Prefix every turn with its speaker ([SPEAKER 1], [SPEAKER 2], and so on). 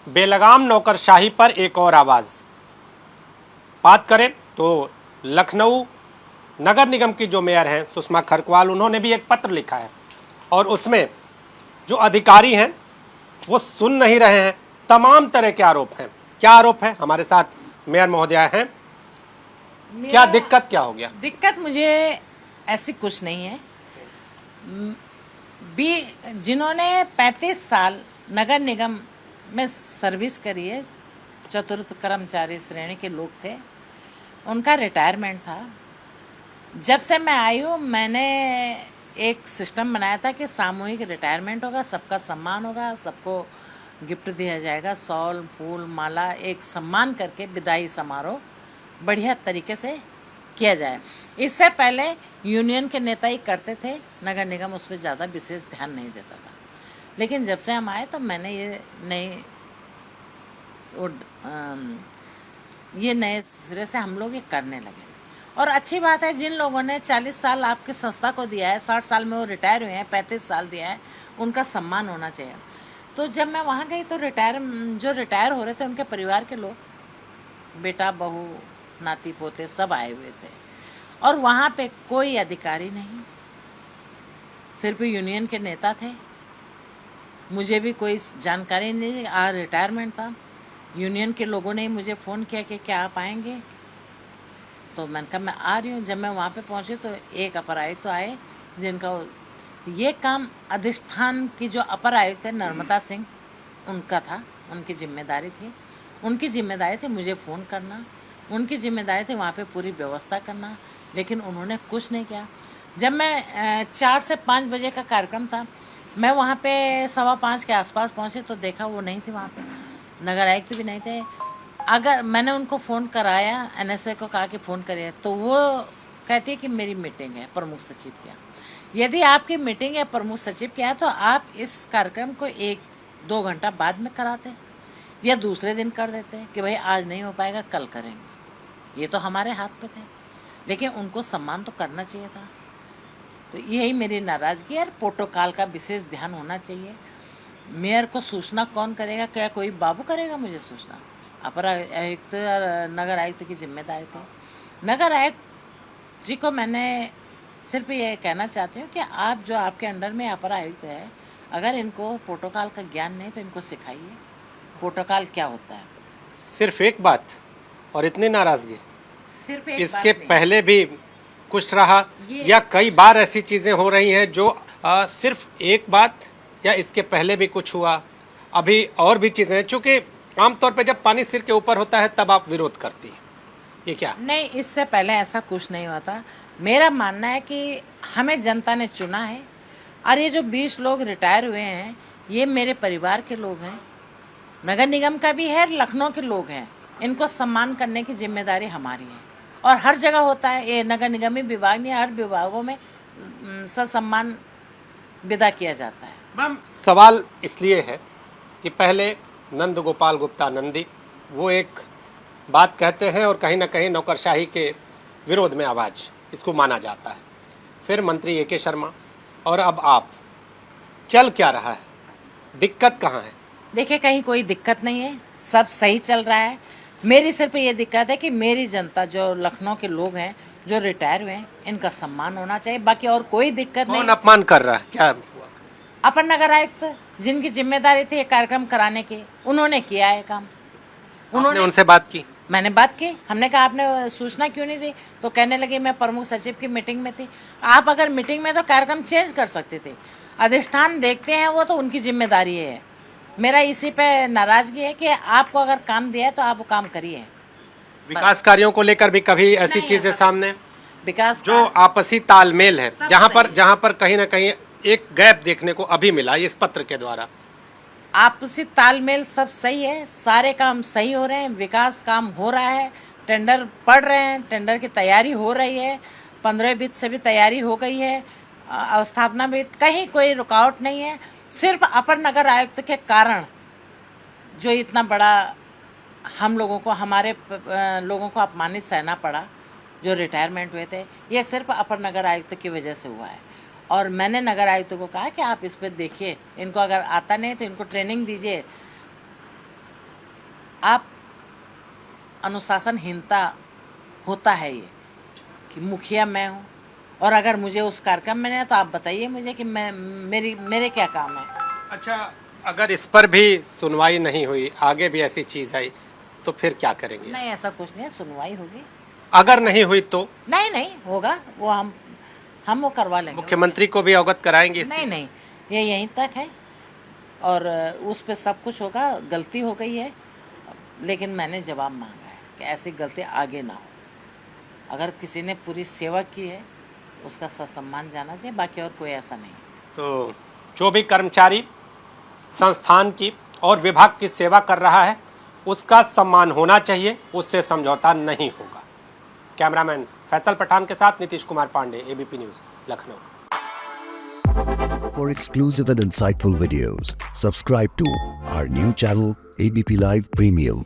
[SPEAKER 1] बेलगाम नौकरशाही पर एक और आवाज़। बात करें तो लखनऊ नगर निगम की जो मेयर हैं सुषमा खरकवाल, उन्होंने भी एक पत्र लिखा है और उसमें जो अधिकारी हैं वो सुन नहीं रहे हैं। तमाम तरह के आरोप हैं। क्या आरोप है? हमारे साथ मेयर महोदया हैं। क्या दिक्कत क्या हो गया?
[SPEAKER 2] दिक्कत मुझे ऐसी कुछ नहीं है। जिन्होंने 35 साल नगर निगम में सर्विस करी है, चतुर्थ कर्मचारी श्रेणी के लोग थे, उनका रिटायरमेंट था। जब से मैं आई हूँ मैंने एक सिस्टम बनाया था कि सामूहिक रिटायरमेंट होगा, सबका सम्मान होगा, सबको गिफ्ट दिया जाएगा, शॉल फूल माला, एक सम्मान करके विदाई समारोह बढ़िया तरीके से किया जाए। इससे पहले यूनियन के नेता ही करते थे, नगर निगम उस पर ज़्यादा विशेष ध्यान नहीं देता था। लेकिन जब से हम आए तो मैंने ये नए सिरे से हम लोग ये करने लगे। और अच्छी बात है, जिन लोगों ने 40 साल आपकी संस्था को दिया है, 60 साल में वो रिटायर हुए हैं, 35 साल दिया है, उनका सम्मान होना चाहिए। तो जब मैं वहाँ गई तो जो रिटायर हो रहे थे उनके परिवार के लोग, बेटा बहू नाती पोते सब आए हुए थे और वहाँ पे कोई अधिकारी नहीं, सिर्फ यूनियन के नेता थे। मुझे भी कोई जानकारी नहीं, आज रिटायरमेंट था। यूनियन के लोगों ने मुझे फ़ोन किया कि क्या आप आएंगे, तो मैंने कहा मैं आ रही हूँ। जब मैं वहाँ पे पहुँची तो एक अपर आयुक्त तो आए जिनका ये काम अधिष्ठान की जो अपर आयुक्त है नर्मदा सिंह, उनका था, उनकी जिम्मेदारी थी। उनकी जिम्मेदारी थी मुझे फ़ोन करना, उनकी जिम्मेदारी थी वहाँ पे पूरी व्यवस्था करना, लेकिन उन्होंने कुछ नहीं किया। जब मैं 4 से 5 बजे का कार्यक्रम था, मैं वहाँ पे 4:15 के आसपास पहुँची तो देखा वो नहीं थे वहाँ पे, नगर आयुक्त भी नहीं थे। अगर मैंने उनको फ़ोन कराया, NSA को कहा कि फ़ोन करिए, तो वो कहती है कि मेरी मीटिंग है प्रमुख सचिव के यहाँ। यदि आपकी मीटिंग है प्रमुख सचिव के यहाँ तो आप इस कार्यक्रम को 1-2 घंटा बाद में कराते या दूसरे दिन कर देते कि भाई आज नहीं हो पाएगा कल करेंगे। ये तो हमारे हाथ पे थे, लेकिन उनको सम्मान तो करना चाहिए था। तो यही मेरी नाराज़गी है। प्रोटोकॉल का विशेष ध्यान होना चाहिए। मेयर को सूचना कौन करेगा? क्या कोई बाबू करेगा मुझे सूचना? अपर आयुक्त और नगर आयुक्त की जिम्मेदारी थी। नगर आयुक्त जी को मैंने सिर्फ ये कहना चाहती हूँ कि आप जो आपके अंडर में अपर आयुक्त है, अगर इनको प्रोटोकॉल का ज्ञान नहीं तो इनको सिखाइए प्रोटोकॉल क्या होता है।
[SPEAKER 1] सिर्फ एक बात और इतनी नाराजगी?
[SPEAKER 2] सिर्फ एक
[SPEAKER 1] इसके
[SPEAKER 2] बात
[SPEAKER 1] पहले भी कुछ रहा या कई बार ऐसी चीजें हो रही हैं जो सिर्फ एक बात या इसके पहले भी कुछ हुआ, अभी और भी चीजें हैं? चूंकि आमतौर पे जब पानी सिर के ऊपर होता है तब आप विरोध करती हैं, ये क्या?
[SPEAKER 2] नहीं, इससे पहले ऐसा कुछ नहीं हुआ था। मेरा मानना है कि हमें जनता ने चुना है और ये जो 20 लोग रिटायर हुए हैं ये मेरे परिवार के लोग हैं, नगर निगम का भी है, लखनऊ के लोग हैं। इनको सम्मान करने की जिम्मेदारी हमारी है और हर जगह होता है। ये नगर निगम ही विभाग नहीं, हर विभागों में सम्मान विदा किया जाता है।
[SPEAKER 1] मैम, सवाल इसलिए है कि पहले नंद गोपाल गुप्ता नंदी वो एक बात कहते हैं और कहीं ना कहीं नौकरशाही के विरोध में आवाज़ इसको माना जाता है, फिर मंत्री AK शर्मा और अब आप। चल क्या रहा है? दिक्कत कहाँ है?
[SPEAKER 2] देखिए, कहीं कोई दिक्कत नहीं है, सब सही चल रहा है। मेरी सिर्फ ये दिक्कत है कि मेरी जनता जो लखनऊ के लोग हैं जो रिटायर हुए हैं इनका सम्मान होना चाहिए, बाकी और कोई दिक्कत नहीं।
[SPEAKER 1] कौन अपमान कर रहा है? क्या?
[SPEAKER 2] अपर नगर आयुक्त जिनकी जिम्मेदारी थी ये कार्यक्रम कराने की, उन्होंने किया है काम।
[SPEAKER 1] उन्होंने उनसे बात की?
[SPEAKER 2] मैंने बात की। हमने कहा आपने सूचना क्यों नहीं दी? तो कहने लगे मैं प्रमुख सचिव की मीटिंग में थी। आप अगर मीटिंग में तो कार्यक्रम चेंज कर सकते थे। अधिष्ठान देखते हैं, वो तो उनकी जिम्मेदारी है। मेरा इसी पे नाराजगी है कि आपको अगर काम दिया है तो आप वो काम करिए।
[SPEAKER 1] विकास कार्यों को लेकर भी कभी ऐसी चीजें सामने?
[SPEAKER 2] विकास
[SPEAKER 1] जो आपसी तालमेल है, जहाँ पर कहीं ना कहीं एक गैप देखने को अभी मिला इस पत्र के द्वारा।
[SPEAKER 2] आपसी तालमेल सब सही है, सारे काम सही हो रहे हैं, विकास काम हो रहा है, टेंडर पड़ रहे हैं, टेंडर की तैयारी हो रही है, 15 वित्त से भी तैयारी हो गई है, अवस्थापना में कहीं कोई रुकावट नहीं है। सिर्फ अपर नगर आयुक्त के कारण जो इतना बड़ा हम लोगों को, हमारे लोगों को अपमानित सहना पड़ा जो रिटायरमेंट हुए थे, ये सिर्फ अपर नगर आयुक्त की वजह से हुआ है। और मैंने नगर आयुक्त को कहा कि आप इस पर देखिए, इनको अगर आता नहीं तो इनको ट्रेनिंग दीजिए। आप अनुशासनहीनता होता है ये कि मुखिया मैं हूँ और अगर मुझे उस कार्यक्रम में नहीं है तो आप बताइए मुझे कि मेरे क्या काम है।
[SPEAKER 1] अच्छा, अगर इस पर भी सुनवाई नहीं हुई, आगे भी ऐसी चीज आई तो फिर क्या करेंगे?
[SPEAKER 2] नहीं, ऐसा कुछ नहीं है, सुनवाई होगी।
[SPEAKER 1] अगर नहीं हुई तो
[SPEAKER 2] नहीं होगा, वो हम वो करवा लेंगे।
[SPEAKER 1] मुख्यमंत्री को भी अवगत कराएंगे?
[SPEAKER 2] नहीं, ये यहीं तक है और उस पे सब कुछ होगा। गलती हो गई है, लेकिन मैंने जवाब मांगा है कि ऐसी गलती आगे ना हो। अगर किसी ने पूरी सेवा की है उसका सम्मान जाना चाहिए, बाकी और कोई ऐसा नहीं।
[SPEAKER 1] तो जो भी कर्मचारी संस्थान की और विभाग की सेवा कर रहा है उसका सम्मान होना चाहिए, उससे समझौता नहीं होगा। कैमरामैन फैसल पठान के साथ Nitish Kumar Pandey, ABP news, Lucknow.
[SPEAKER 3] For exclusive and insightful videos, subscribe to our new channel ABP Live Premium.